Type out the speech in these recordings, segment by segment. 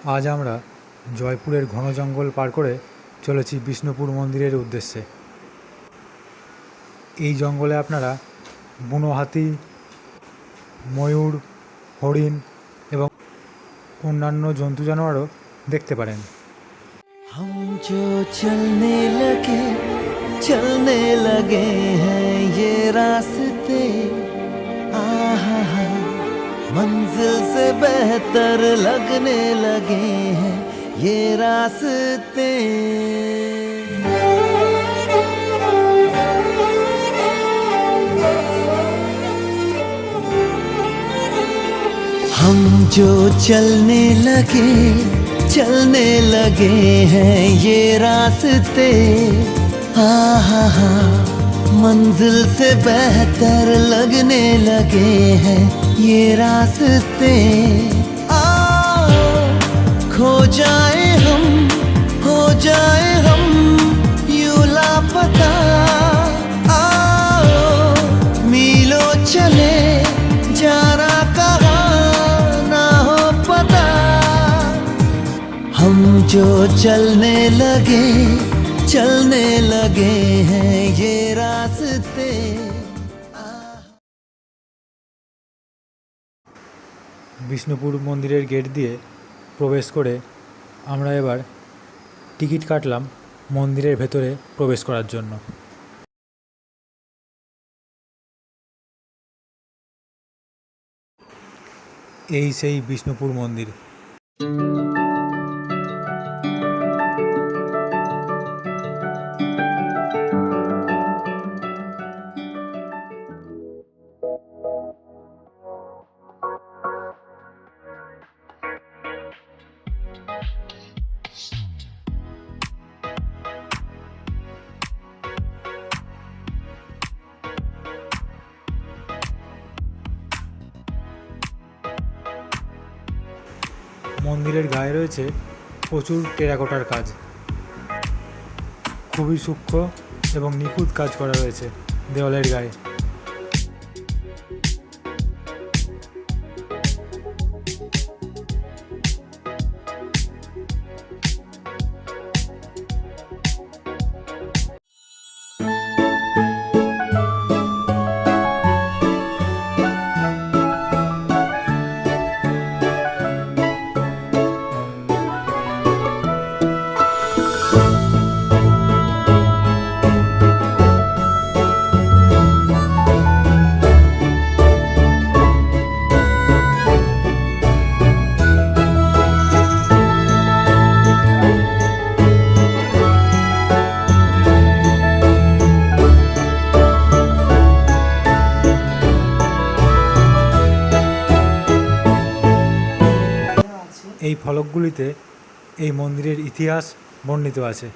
আজ আমরা জয়পুরের ঘন জঙ্গল পার করে চলেছি বিষ্ণুপুর মন্দিরের উদ্দেশ্যে। এই জঙ্গলে আপনারা বুনো হাতি, ময়ূর, হরিণ এবং অন্যান্য জন্তু জানোয়ারও দেখতে পারেন। हम जो चलने लगे हैं ये रास्ते, आहा हा, मंजिल से बेहतर लगने लगे हैं ये रास्ते। हम जो चलने लगे हैं ये रास्ते, आहा हा, मंजिल से बेहतर लगने लगे हैं ये रास्ते। आओ खो जाए हम, हो जाए हम यूं लापता, आओ मीलों चले जाना कहाँ ना हो पता। हम जो चलने लगे हैं ये रास्ते। বিষ্ণুপুর মন্দিরের গেট দিয়ে প্রবেশ করে আমরা এবার টিকিট কাটলাম মন্দিরের ভেতরে প্রবেশ করার জন্য। এই সেই বিষ্ণুপুর মন্দির। মন্দিরের গায়ে রয়েছে প্রচুর টেরাকোটার কাজ, খুবই সূক্ষ্ম এবং নিখুঁত কাজ করা রয়েছে দেওয়ালের গায়ে। এই ফলকগুলিতে এই মন্দিরের ইতিহাস বর্ণিত আছে।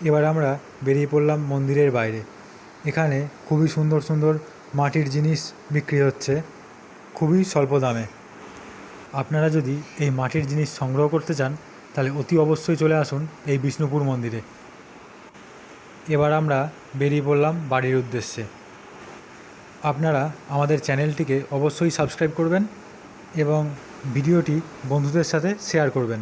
এবার আমরা বেরিয়ে পড়লাম মন্দিরের বাইরে। এখানে খুবই সুন্দর সুন্দর মাটির জিনিস বিক্রি হচ্ছে খুবই স্বল্প দামে। আপনারা যদি এই মাটির জিনিস সংগ্রহ করতে চান তাহলে অতি অবশ্যই চলে আসুন এই বিষ্ণুপুর মন্দিরে। এবার আমরা বেরিয়ে পড়লাম বাড়ির উদ্দেশ্যে। আপনারা আমাদের চ্যানেলটিকে অবশ্যই সাবস্ক্রাইব করবেন এবং ভিডিওটি বন্ধুদের সাথে শেয়ার করবেন।